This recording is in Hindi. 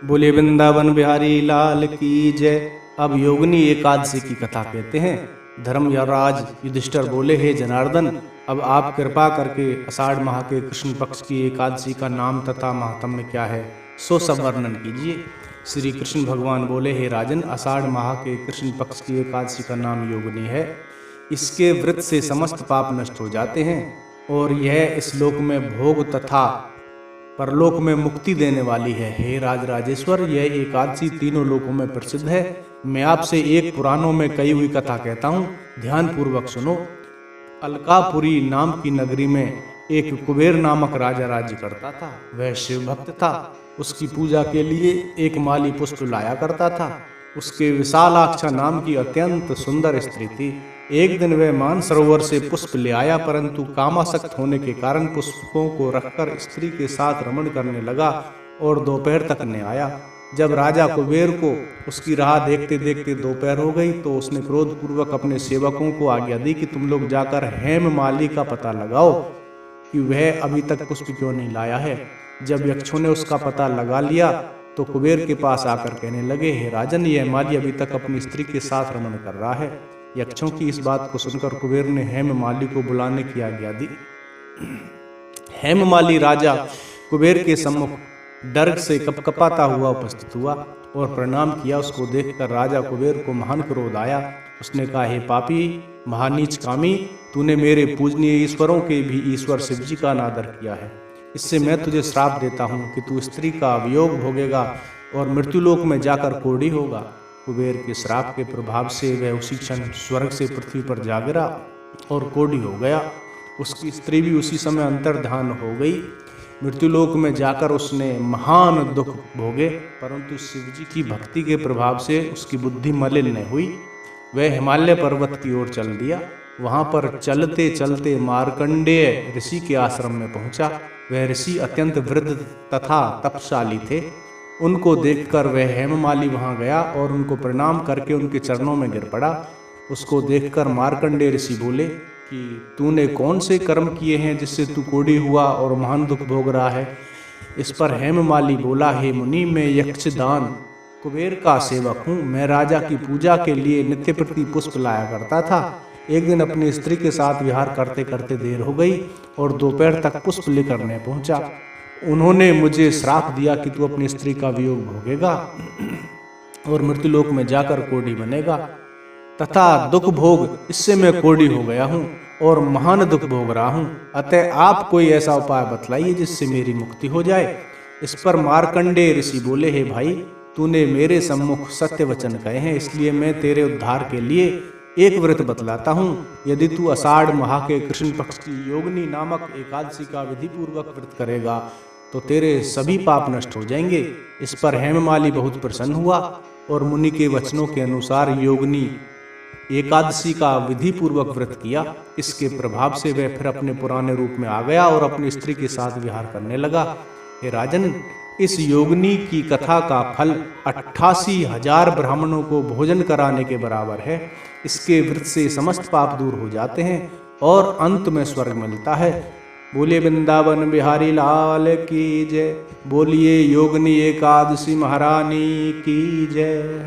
बोले वृंदावन बिहारी लाल की जय। अब योगिनी एकादशी की कथा कहते हैं। धर्मराज युधिष्ठिर बोले, हे जनार्दन, अब आप कृपा करके आषाढ़ माह के कृष्ण पक्ष की एकादशी का नाम तथा महात्म्य क्या है सो सब वर्णन कीजिए। श्री कृष्ण भगवान बोले, हे राजन, आषाढ़ माह के कृष्ण पक्ष की एकादशी का नाम योगिनी है। इसके व्रत से समस्त पाप नष्ट हो जाते हैं और यह इस लोक में भोग तथा परलोक में मुक्ति देने वाली है। हे राजराजेश्वर, यह एकादशी तीनों लोकों में प्रसिद्ध है। मैं आपसे एक पुराणों में कही हुई कथा कहता हूँ, ध्यान पूर्वक सुनो। अलकापुरी नाम की नगरी में एक कुबेर नामक राजा राज्य करता था। वह शिव भक्त था। उसकी पूजा के लिए एक माली पुष्प लाया करता था। उसके विशालाक्षा नाम की अत्यंत सुंदर स्त्री थी। एक दिन वह मानसरोवर से पुष्प ले आया, परंतु कामासक्त होने के कारण पुष्पों को रखकर स्त्री के साथ रमण करने लगा और दोपहर तक न आया। जब राजा कुबेर को उसकी राह देखते देखते दोपहर हो गई तो उसने क्रोधपूर्वक अपने सेवकों को आज्ञा दी कि तुम लोग जाकर हेममाली का पता लगाओ कि वह अभी तक पुष्प क्यों नहीं लाया है। जब यक्षों ने उसका पता लगा लिया तो कुबेर के पास आकर कहने लगे, हे राजन, यह माली अभी तक अपनी स्त्री के साथ रमण कर रहा है। यक्षों की इस बात को सुनकर कुबेर ने हेममाली को बुलाने की आज्ञा दी। हेममाली राजा कुबेर के सम्मुख डर से कपकपाता हुआ उपस्थित हुआ और प्रणाम किया। उसको देखकर राजा कुबेर को महान क्रोध आया। उसने कहा, हे पापी, महानीच कामी, तूने मेरे पूजनीय ईश्वरों के भी ईश्वर शिव जी का अनादर किया है। इससे मैं तुझे श्राप देता हूँ कि तू स्त्री का वियोग भोगेगा और मृत्युलोक में जाकर कोढ़ी होगा। कुबेर के श्राप के प्रभाव से वह उसी क्षण स्वर्ग से पृथ्वी पर जा गिरा और कोढ़ी हो गया। उसकी स्त्री भी उसी समय अंतर्धान हो गई। मृत्युलोक में जाकर उसने महान दुख भोगे, परंतु शिव जी की भक्ति के प्रभाव से उसकी बुद्धि मलिन न हुई। वह हिमालय पर्वत की ओर चल दिया। वहां पर चलते चलते मार्कंडेय ऋषि के आश्रम में पहुंचा। वह ऋषि अत्यंत वृद्ध तथा तपशाली थे। उनको देखकर वह हेममाली वहां गया और उनको प्रणाम करके उनके चरणों में गिर पड़ा। उसको देखकर मार्कंडेय ऋषि बोले कि तूने कौन से कर्म किए हैं जिससे तू कोढ़ी हुआ और महान दुख भोग रहा है। इस पर हेममाली बोला, हे मुनि, मैं यक्षदान कुबेर का सेवक हूँ। मैं राजा की पूजा के लिए नित्य प्रति पुष्प लाया करता था। एक दिन अपनी स्त्री के साथ विहार करते करते देर हो गई और दोपहर तक पुष्प लेकर न पहुंचा। उन्होंने मुझे श्राप दिया कि तू अपनी स्त्री का वियोग भोगेगा और मृत्युलोक में जाकर कोढ़ी बनेगा तथा दुख भोग। इससे मैं कोढ़ी हो गया हूँ और महान दुख भोग रहा हूँ। अतः आप कोई ऐसा उपाय बतलाइए जिससे मेरी मुक्ति हो जाए। इस पर मार्कंडेय ऋषि बोले, हे भाई, तूने मेरे सम्मुख सत्य वचन कहे हैं, इसलिए मैं तेरे उद्धार के लिए एक व्रत बतलाता हूँ। यदि तू आषाढ़ माह के कृष्ण पक्ष की योगिनी नामक एकादशी का विधि पूर्वक व्रत करेगा तो तेरे सभी पाप नष्ट हो जाएंगे। इस पर हेममाली बहुत प्रसन्न हुआ और मुनि के वचनों के अनुसार योगिनी एकादशी का विधि पूर्वक व्रत किया। इसके प्रभाव से वह फिर अपने पुराने रूप में आ गया और अपनी स्त्री के साथ विहार करने लगा। हे राजन, इस योगिनी की कथा का फल 88,000 ब्राह्मणों को भोजन कराने के बराबर है। इसके व्रत से समस्त पाप दूर हो जाते हैं और अंत में स्वर्ग मिलता है। बोलिए वृंदावन बिहारी लाल की जय। बोलिए योगिनी एकादशी महारानी की जय।